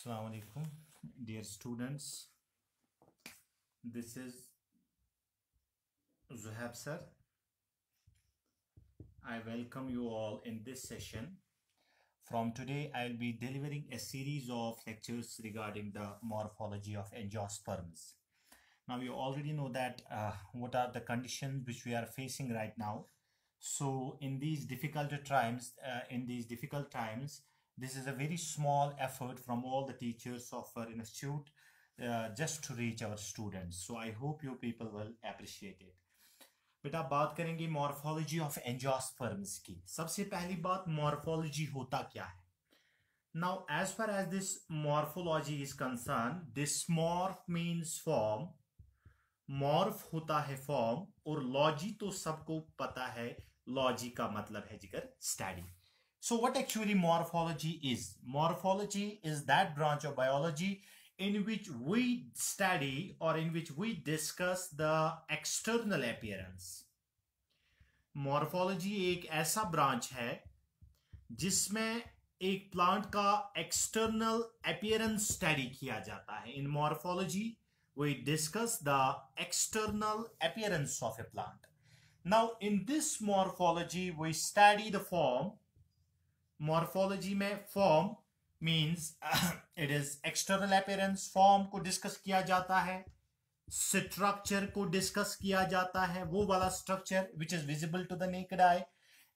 Assalamu alaikum, dear students. This is Zuhaib sir. I welcome you all in this session. From today, I will be delivering a series of lectures regarding the morphology of angiosperms. Now, you already know that what are the conditions which we are facing right now. So, in these difficult times, this is a very small effort from all the teachers of our institute just to reach our students. So I hope you people will appreciate it. बेटा बात करेंगे morphology of angiosperms की. सबसे पहली बात, morphology होता क्या है. Now as far as this morphology is concerned, this morph means form. Morph होता है फॉर्म, और लॉजी तो सबको पता है, लॉजी का मतलब है जिगर study. So what actually morphology is? Morphology is that branch of biology in which we study or in which we discuss the external appearance. Morphology एक ऐसा ब्रांच है जिसमें एक प्लांट का एक्सटर्नल अपीयरेंस स्टडी किया जाता है. In morphology we discuss the external appearance of a plant. Now in this morphology we study the form. Morphology में form means it is external appearance. Form को discuss किया जाता है, structure को discuss किया जाता है, वो वाला structure which is visible to the naked eye,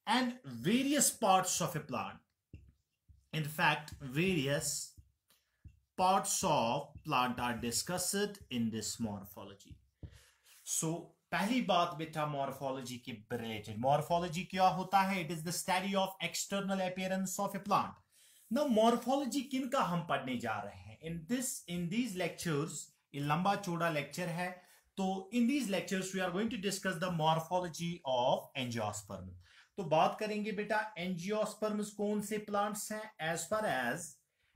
and various parts of a plant. In fact various parts of plant are discussed in this morphology. So पहली बात बेटा मॉर्फोलॉजी के रिलेटेड, मॉर्फोलॉजी क्या होता है? It is the study of external appearance of a plant. Now morphology किन का हम पढ़ने जा रहे हैं इन दीज लेक्चर्स. ये लंबा चौड़ा लेक्चर है, तो in these lectures we are going to discuss the morphology of angiosperm. तो बात करेंगे बेटा एंजियोस्पर्म्स कौन से प्लांट्स हैं. As far as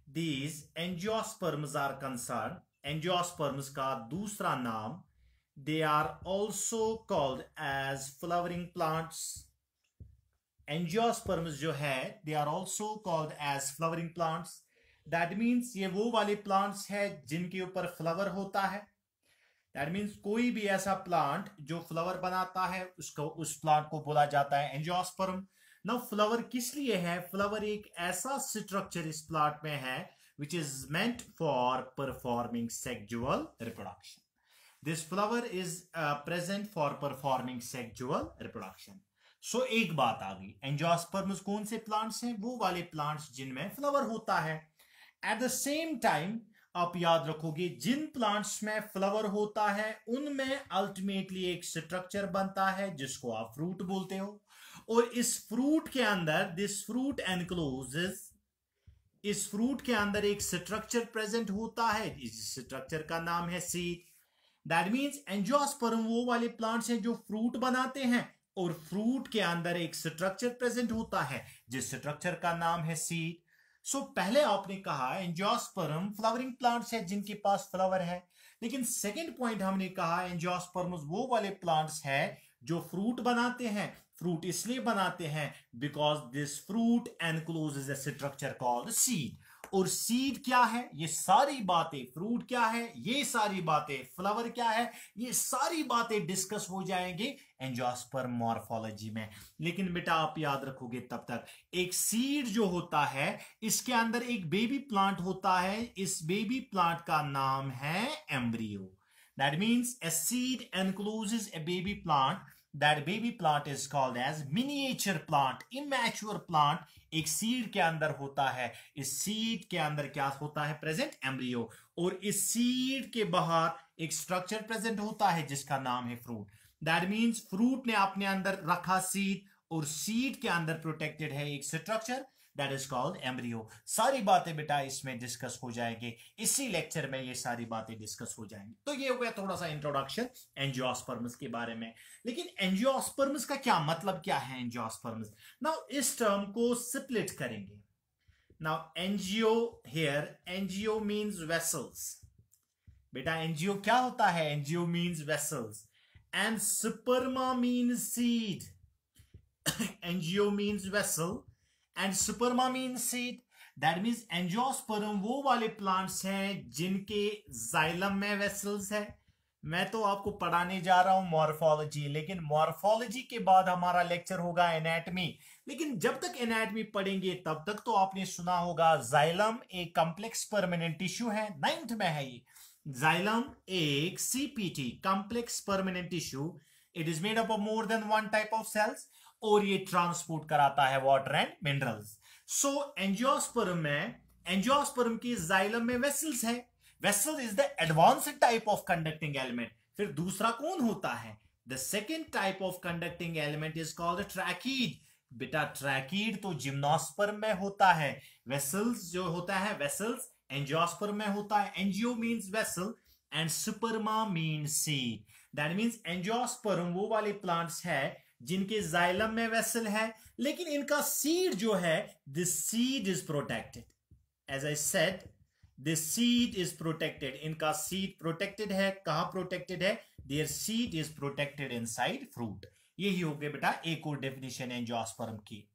these angiosperms are concerned, angiosperms का दूसरा नाम, they are also called as flowering plants. Angiosperms जो है they are also called as flowering plants. That means ये वो वाले plants है जिनके ऊपर फ्लावर होता है. That means कोई भी ऐसा प्लांट जो फ्लावर बनाता है उसको, उस प्लांट को बोला जाता है एंजियोस्पर्म. Now फ्लावर किस लिए है? फ्लावर एक ऐसा स्ट्रक्चर इस प्लांट में है which is meant for performing sexual reproduction. This flower is present for performing sexual reproduction. So एक बात आ गई, एंजियोस्पर्म्स कौन से प्लांट्स हैं? वो वाले प्लांट्स जिनमें फ्लावर होता है. एट द सेम टाइम आप याद रखोगे जिन प्लांट्स में फ्लावर होता है उनमें अल्टीमेटली एक स्ट्रक्चर बनता है जिसको आप फ्रूट बोलते हो, और इस फ्रूट के अंदर दिस फ्रूट एनक्लोजेस, इस फ्रूट के अंदर एक स्ट्रक्चर प्रेजेंट होता है. इस स्ट्रक्चर का नाम है सीड. दैट मीन्स एंजियोस्पर्म वो वाले प्लांट्स हैं जो फ्रूट बनाते हैं, और फ्रूट के अंदर एक स्ट्रक्चर प्रेजेंट होता है जिस स्ट्रक्चर का नाम है सीड. सो पहले आपने कहा एंजियोस्पर्म फ्लावरिंग प्लांट्स है जिनके पास फ्लावर है, लेकिन सेकंड पॉइंट हमने कहा एंजियोस्पर्म्स वो वाले प्लांट्स है जो फ्रूट बनाते हैं. फ्रूट इसलिए बनाते हैं because this fruit encloses a structure called seed. और सीड क्या है? ये सारी बातें, फ्रूट क्या है, ये सारी बातें, फ्लावर क्या है, ये सारी बातें डिस्कस हो जाएंगे एंजियोस्पर्म मॉर्फोलॉजी में. लेकिन बेटा आप याद रखोगे तब तक, एक सीड जो होता है इसके अंदर एक बेबी प्लांट होता है. इस बेबी प्लांट का नाम है embryo. That means a seed encloses A baby plant. That baby plant is called as miniature plant, immature plant. एक सीड के अंदर होता है. इस सीड के अंदर क्या होता है? Present embryo. और इस सीड के बाहर एक स्ट्रक्चर प्रेजेंट होता है जिसका नाम है फ्रूट. दैट मीन्स फ्रूट ने अपने अंदर रखा सीड, और सीड के अंदर प्रोटेक्टेड है एक structure that is called embryo. सारी बातें बेटा इसमें डिस्कस हो जाएंगे, इसी लेक्चर में ये सारी बातें डिस्कस हो जाएंगी. तो ये हो गया थोड़ा सा इंट्रोडक्शन एंजियोस्पर्म्स के बारे में. लेकिन एंजियोस्पर्म्स का क्या मतलब, क्या है एंजियोस्पर्म्स? नाउ इस टर्म को स्प्लिट करेंगे. Now angio, here angio means vessels. बेटा एंजियो क्या होता है? Angio means vessels, and sperma means seed. Angio means vessel and sperma means seed. That means angiosperm वो वाले प्लांट्स हैं जिनके जाइलम में वेसल्स है। मैं तो आपको पढ़ाने जा रहा हूं मॉर्फोलॉजी, लेकिन मॉर्फोलॉजी के बाद हमारा लेक्चर होगा एनाटमी। लेकिन जब तक एनाटमी पढ़ेंगे तब तक तो आपने सुना होगा जाइलम एक कॉम्प्लेक्स परमानेंट टिश्यू है, 9th में है ये। जाइलम एक सीपीटी complex permanent tissue, it is made up of more than one type of cells, और ये ट्रांसपोर्ट कराता है water and minerals. So angiosperm की जाइलम में वेसल्स है। Vessel is the advanced type of conducting element. फिर दूसरा कौन होता है? The second type of conducting element is called tracheid. बेटा ट्रैकीड तो जिम्नोस्पर्म में होता है। वेसल्स जो होता है, वेसल्स एंजियोस्पर्म में होता है। Angio means vessel and sperma means seed. That means angiosperm वो वाले प्लांट्स है जिनके जाइलम में वेसल है, लेकिन इनका सीड जो है, the seed is protected. As I said, the seed is protected. इनका सीड प्रोटेक्टेड है। कहां प्रोटेक्टेड है? Their seed is protected inside fruit. यही हो गया बेटा एक और डेफिनेशन एंजियोस्पर्म की।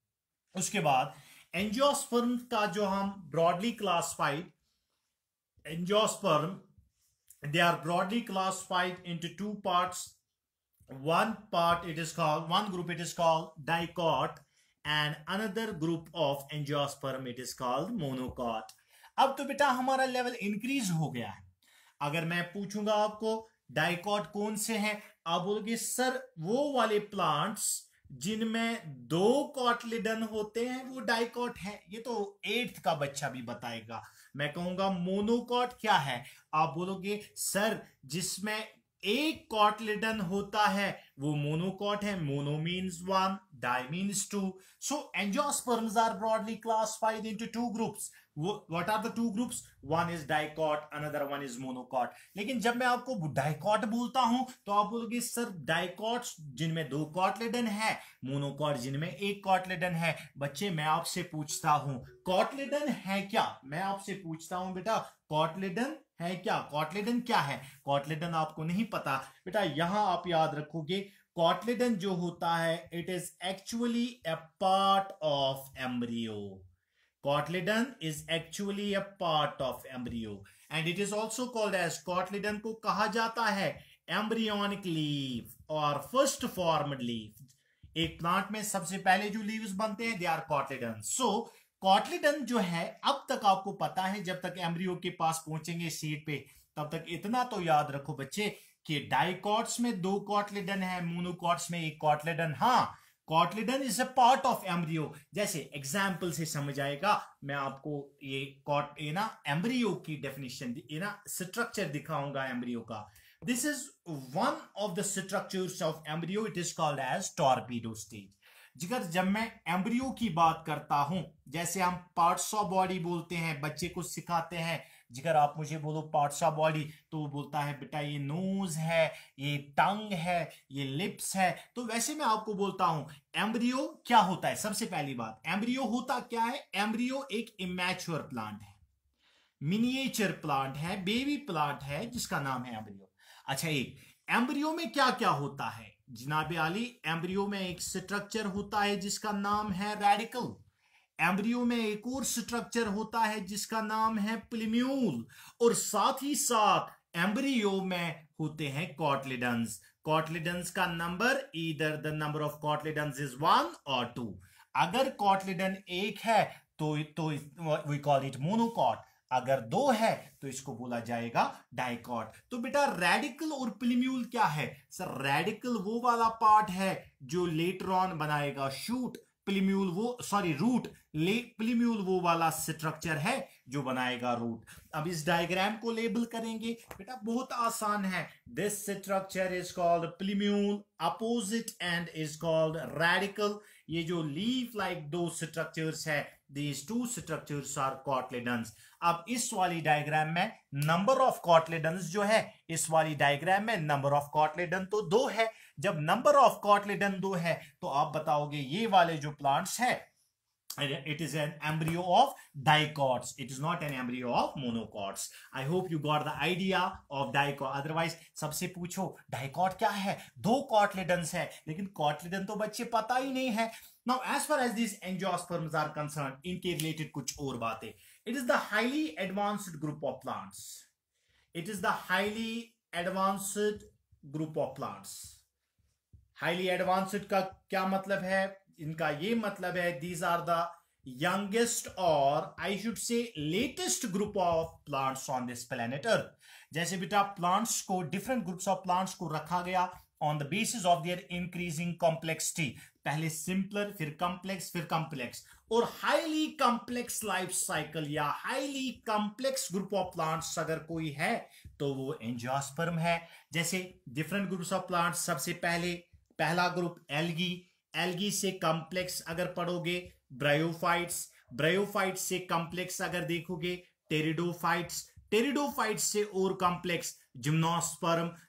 उसके बाद एंजियोस्पर्म का जो हम broadly classified, angiosperm they are broadly classified into two parts. One group it is called dicot, and another group of angiosperm it is called monocot. अब तो बेटा हमारा लेवल इंक्रीज हो गया है। अगर मैं पूछूंगा आपको डाइकॉट कौन से हैं, आप बोलोगे सर वो वाले प्लांट्स जिनमें 2 कॉटलिडन होते हैं वो डाइकॉट है। ये तो 8th का बच्चा भी बताएगा। मैं कहूंगा मोनोकॉट क्या है, आप बोलोगे सर जिसमें 1 कॉटलिडन होता है वो मोनोकॉट है। Mono means 1, di means 2। So angiosperms are broadly classified into 2 groups. What are the 2 groups? One is dicot, another one is monocot. लेकिन जब मैं आपको डाइकॉट बोलता हूं तो आप बोलोगे सर डाइकॉट्स जिनमें 2 कॉटलिडन है, मोनोकॉट जिनमें 1 कॉटलिडन है। बच्चे मैं आपसे पूछता हूं कॉटलिडन है क्या? मैं आपसे पूछता हूं बेटा कॉटलिडन है क्या? कॉटलिडन क्या है? कॉटलिडन आपको नहीं पता बेटा। यहां आप याद रखोगे कॉटलिडन जो होता है, it is actually A part of embryo. Cotyledon is actually a part of embryo and it is also called as cotyledon को कहा जाता है embryonic leaf और first formed leaf। एक प्लांट में सबसे पहले जो लीव्स बनते हैं they are cotyledon। So cotyledon जो है, अब तक आपको पता है, जब तक एम्ब्रियो के पास पहुंचेंगे सीड पे तब तक इतना तो याद रखो बच्चे कि डाइकॉट्स में 2 कॉटलिडन है, मोनोकॉट्स में 1 कॉटलिडन। हाँ, cotyledon is a part of embryo. जैसे एग्जाम्पल से समझ आएगा, मैं आपको ये ना एम्ब्रियो की डेफिनेशन स्ट्रक्चर दिखाऊंगा एम्ब्रियो का। This is one of the structures of embryo, it is called as torpedo stage. जिगर जब मैं एम्ब्रियो की बात करता हूं, जैसे हम पार्ट्स ऑफ बॉडी बोलते हैं, बच्चे को सिखाते हैं, जिगर आप मुझे बोलो पार्ट्स ऑफ बॉडी, तो वो बोलता है बेटा ये नोज है, ये टंग है, ये लिप्स है। तो वैसे मैं आपको बोलता हूं एम्ब्रियो क्या होता है। सबसे पहली बात, एम्ब्रियो होता क्या है? एम्ब्रियो एक इमैच्योर प्लांट है, मिनिएचर प्लांट है, बेबी प्लांट है जिसका नाम है एम्ब्रियो। अच्छा, एक एम्ब्रियो में क्या क्या होता है जनाबे आली? एम्ब्रियो में एक स्ट्रक्चर होता है जिसका नाम है रेडिकल। एम्ब्रियो में एक और स्ट्रक्चर होता है जिसका नाम है प्लिम्यूल, और साथ ही साथ एम्ब्रियो में होते हैं कॉटलिडन्स। कॉटलिडन्स का number, either the number of cotyledons is 1 और 2। अगर कॉटलिडन 1 है तो वी कॉल इट मोनोकॉट, अगर 2 है तो इसको बोला जाएगा डाइकॉट। तो बेटा रेडिकल और प्लिम्यूल क्या है? सर रेडिकल वो वाला पार्ट है जो लेटर ऑन बनाएगा शूट, रूट। प्लिम्यूल वो वाला स्ट्रक्चर है जो बनाएगा रूट। अब इस डायग्राम को लेबल करेंगे बेटा, बहुत आसान है। This structure is called plumule, opposite end is called radicle. ये जो लीफ लाइक 2 स्ट्रक्चर्स है, these 2 structures are cotyledons। अब इस वाली डायग्राम में नंबर ऑफ कॉटलिडन्स जो है, इस वाली डायग्राम में नंबर ऑफ कॉटलिडन तो 2 है। जब नंबर ऑफ कॉटलिडन 2 है तो आप बताओगे ये वाले जो प्लांट्स है It is an embryo of dicots. It is not an embryo of monocots. I hope you got the idea of dicot. Otherwise सबसे पूछो dicot क्या है, दो cotyledons है, लेकिन cotyledon तो बच्चे पता ही नहीं है. Now as far as these angiosperms are concerned, इनके related कुछ और बातें. It is the highly advanced group of plants. It is the highly advanced group of plants. Highly advanced का क्या मतलब है? इनका ये मतलब है these are the youngest or I should say latest group of plants on this planet Earth. जैसे बेटा plants को different groups of plants को रखा गया on the basis of their increasing complexity. पहले simpler फिर complex और highly complex life cycle या highly complex group of plants अगर कोई है तो वो एंजियोस्पर्म है. जैसे different groups of plants, सबसे पहला ग्रुप एल्गी से कॉम्प्लेक्स अगर पढ़ोगे ब्रायोफाइट्स से कॉम्प्लेक्स अगर देखोगे टेरिडोफाइट्स से और कॉम्प्लेक्स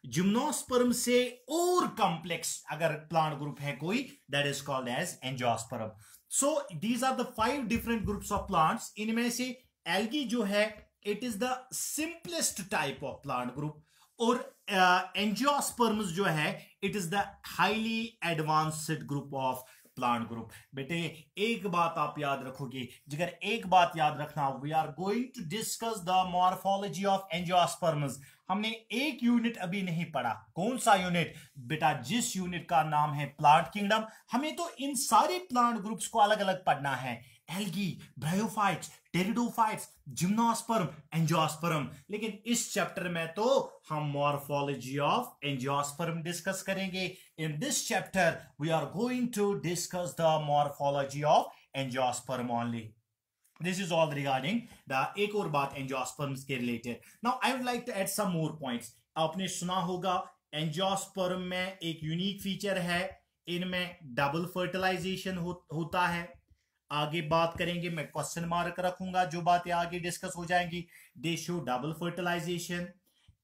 जिम्नोस्पर्म से और कॉम्प्लेक्स अगर प्लांट ग्रुप है कोई, that is called as angiosperm. So these are the 5 different groups of plants. इनमें से एल्गी जो है it is the simplest type of plant group और एंजियोस्पर्म्स जो है it is the highly advanced group of plant group. बेटे एक बात आप याद रखोगे, जिगर एक बात याद रखना, we are going to discuss the morphology of angiosperms. हमने एक यूनिट अभी नहीं पढ़ा. कौन सा यूनिट बेटा? जिस यूनिट का नाम है प्लांट किंगडम. हमें तो इन सारे प्लांट ग्रुप्स को अलग अलग पढ़ना है. Algae, bryophytes, pteridophytes, gymnosperm, angiosperm. लेकिन इस चैप्टर में तो हम मॉर्फोलॉजी ऑफ एंजियोस्पर्म डिस्कस करेंगे. In this chapter we are going to discuss the morphology of angiosperm only. This is all regarding the एक और बात एंजियोस्पर्म्स के related. Now I would like to add some more points. आपने सुना होगा angiosperm में एक यूनिक फीचर है, इनमें डबल फर्टिलाइजेशन होता है. आगे बात करेंगे, मैं क्वेश्चन मार्क रखूंगा, जो बातें आगे डिस्कस हो जाएंगी. They show double fertilization.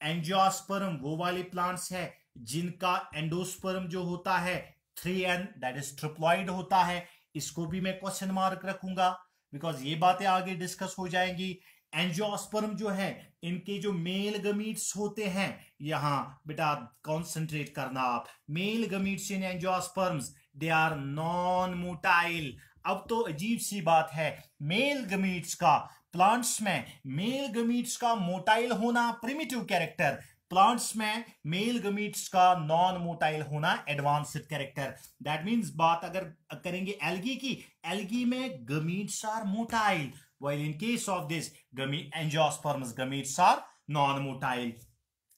Angiosperm वो वाले प्लांट्स है जिनका एंडोस्पर्म जो होता है 3n दैट इज ट्रिप्लॉइड होता है. इसको भी मैं क्वेश्चन मार्क रखूंगा बिकॉज ये बातें आगे डिस्कस हो जाएंगी. एंजियोस्पर्म जो है इनके जो मेल गमीट्स होते हैं, यहां बेटा कॉन्सेंट्रेट करना आप, male gametes in angiosperms they are non motile. अब तो अजीब सी बात है, मेल गमीट्स का प्लांट्स में मेल गमीट्स का मोटाइल होना प्रिमिटिव कैरेक्टर, प्लांट्स में मेल गमीट्स का नॉन मोटाइल होना एडवांस्ड कैरेक्टर. दैट मींस बात अगर करेंगे एल्गी की, एल्गी में gametes are motile, while in case of this angiosperms gametes are non motile.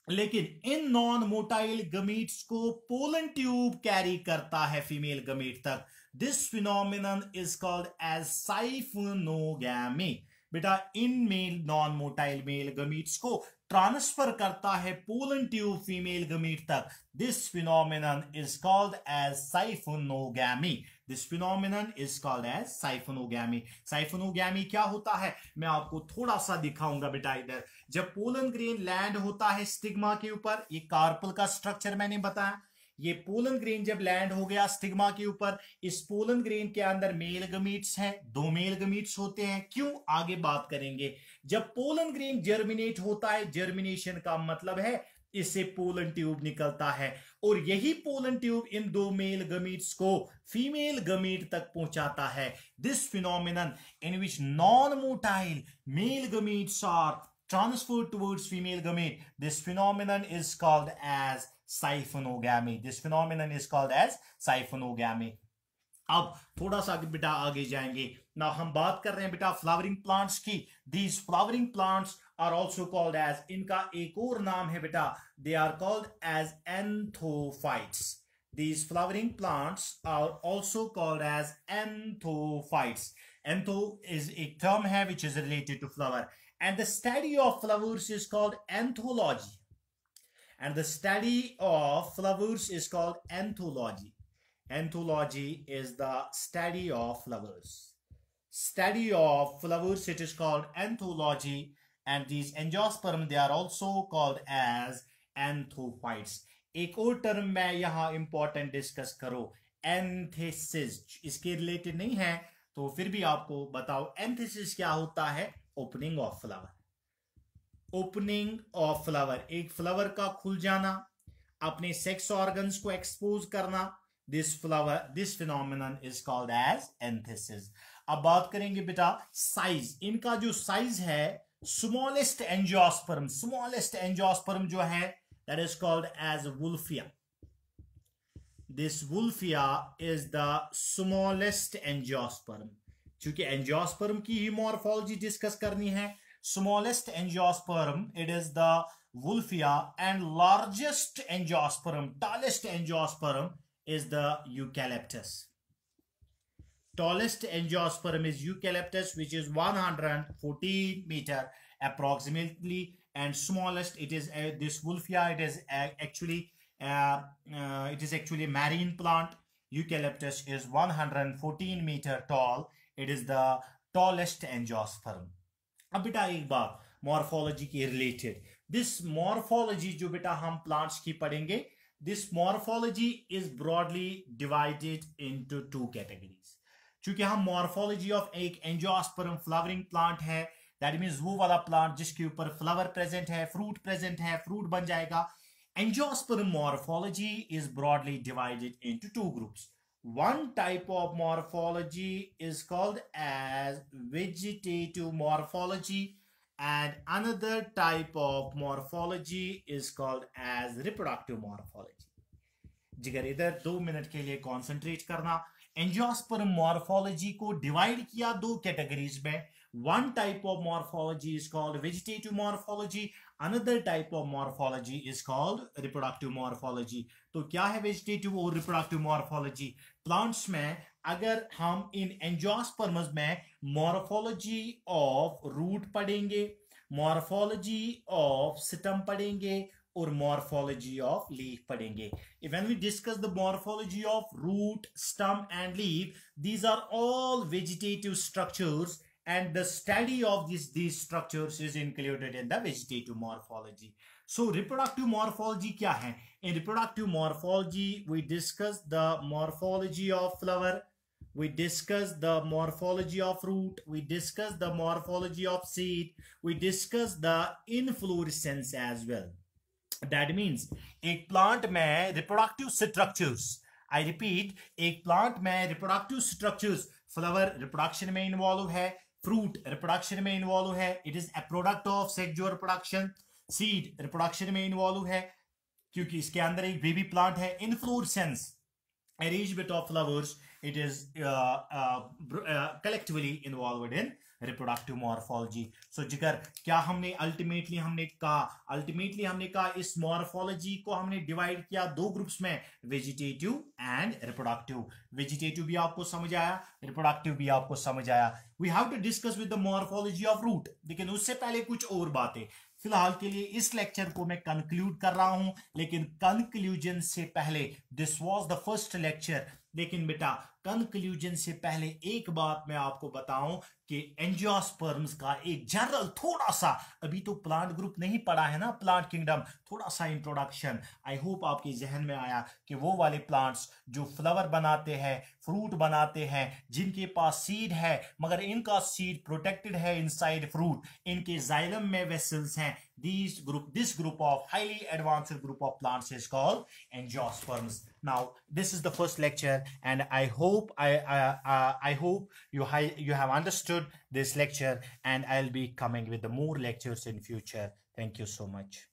लेकिन इन नॉन मोटाइल गमीट्स को पोलन ट्यूब कैरी करता है फीमेल गमीट तक. This phenomenon is called as siphonogamy. बेटा इन male non motile male gametes को transfer करता है पोलन ट्यूब फीमेल गमीट तक. This phenomenon is called as siphonogamy. This phenomenon is called as siphonogamy. Siphonogamy क्या होता है मैं आपको थोड़ा सा दिखाऊंगा बेटा. इधर जब पोलन ग्रेन लैंड होता है स्टिग्मा के ऊपर, ये कार्पल का स्ट्रक्चर मैंने बताया, ये पोलन ग्रेन जब लैंड हो गया स्टिग्मा के ऊपर, इस पोलन ग्रेन के अंदर मेल गमीट्स हैं, 2 मेल गमीट्स होते हैं. क्यों? आगे बात करेंगे. जब पोलन ग्रेन जर्मिनेट होता है, जर्मिनेशन का मतलब है इससे पोलन ट्यूब निकलता है और यही पोलन ट्यूब इन 2 मेल गमीट्स को फीमेल गमीट तक पहुंचाता है. This phenomenon in which non motile male gametes are transferred towards female gamete, this phenomenon is called as siphonogamy. This phenomenon is called as siphonogamy. अब थोड़ा सा बेटा आगे जाएंगे ना, हम बात कर रहे हैं बेटा फ्लावरिंग प्लांट्स की. These flowering plants are also called as, इनका एक और नाम है बेटा, they are called as anthophytes. These flowering plants are also called as anthophytes. Antho is a term है which is related to flower, and the study of flowers is called anthology. And the study of flowers is called anthology. Anthology is the study of flowers. Study of flowers, it is called anthology. And these angiosperm, they are also called as anthophytes. एक और term मैं यहां important discuss करो, antithesis. इसके related नहीं है तो फिर भी आपको बताओ एंथेसिस क्या होता है? Opening of flower. Opening of flower, एक फ्लावर का खुल जाना, अपने सेक्स ऑर्गन्स को एक्सपोज करना, this phenomenon is called as anthesis. अब बात करेंगे बेटा साइज, इनका जो साइज है, स्मॉलेस्ट एंजियोस्पर्म जो है that is called as Wolffia. This Wolffia is the smallest angiosperm. क्योंकि एंजियोस्पर्म की ही मॉर्फोलॉजी डिस्कस करनी है, smallest angiosperm it is the Wolffia, and largest angiosperm, tallest angiosperm is the Eucalyptus. Tallest angiosperm is Eucalyptus, which is 114 meter approximately, and smallest it is this Wolffia. It is actually marine plant. Eucalyptus is 114 meter tall. It is the tallest angiosperm. अब बेटा एक बात morphology के related, this morphology जो बेटा हम plants की पढ़ेंगे, this morphology is broadly divided into two categories. क्योंकि हम मॉर्फोलॉजी ऑफ एक एंजियोस्पर्म फ्लावरिंग प्लांट है, दैट मींस वो वाला प्लांट जिसके ऊपर फ्लावर प्रेजेंट है, फ्रूट प्रेजेंट है, फ्रूट बन जाएगा। Angiosperm morphology is broadly divided into two groups. One type of morphology is called as vegetative morphology, and another type of morphology is called as reproductive morphology. जिगर इधर 2 minute के लिए concentrate करना। Angiosperm morphology को divide किया दो categories में। One type of morphology is called vegetative morphology. Another type of morphology is called reproductive morphology. तो क्या है वेजिटेटिव और रिप्रोडक्टिव मॉर्फोलॉजी? प्लांट्स में अगर हम इन एंजियोस्पर्म्स में मॉर्फोलॉजी ऑफ रूट पढ़ेंगे, मॉर्फोलॉजी ऑफ स्टेम पढ़ेंगे और मॉर्फोलॉजी ऑफ लीफ पढ़ेंगे. When we discuss the morphology of root, stem and leaf, these are all vegetative structures, and the study of these structures is included in the vegetative morphology. So reproductive morphology क्या है? In reproductive morphology we discuss the morphology of flower, we discuss the morphology of root, we discuss the morphology of seed, we discuss the inflorescence as well. That means एक plant में reproductive structures, I repeat, एक plant में reproductive structures, flower reproduction में involve है, fruit reproduction में involve है, it is a product of sexual reproduction, seed reproduction में involve है क्योंकि इसके अंदर एक बेबी प्लांट है, inflorescence arrangement of flowers, it is collectively involved in reproductive morphology. So जिगर क्या हमने अल्टीमेटली हमने कहा इस मॉर्फोलॉजी को हमने डिवाइड किया दो ग्रुप्स में, वेजिटेटिव एंड रिप्रोडक्टिव. वेजिटेटिव भी आपको समझ आया, रिप्रोडक्टिव भी आपको समझ आया. We have to discuss with the morphology of root, लेकिन उससे पहले कुछ और बातें. फिलहाल के लिए इस लेक्चर को मैं कंक्लूड कर रहा हूं, लेकिन कंक्लूजन से पहले, this was the first lecture, लेकिन बेटा कंक्लूजन से पहले एक बात मैं आपको बताऊं कि एंजियोस्पर्म्स का एक जनरल थोड़ा सा, अभी तो प्लांट ग्रुप नहीं पढ़ा है ना, प्लांट किंगडम, थोड़ा सा इंट्रोडक्शन. आई होप आपके जहन में आया कि वो वाले प्लांट्स जो फ्लावर बनाते हैं, फ्रूट बनाते हैं, जिनके पास सीड है मगर इनका सीड प्रोटेक्टेड है इनसाइड फ्रूट, इनके जाइलम में वेसल्स हैं, this group of highly advanced group of plants is called angiosperms. Now this is the first lecture, and I hope you have understood this lecture, and I'll be coming with the more lectures in future. Thank you so much.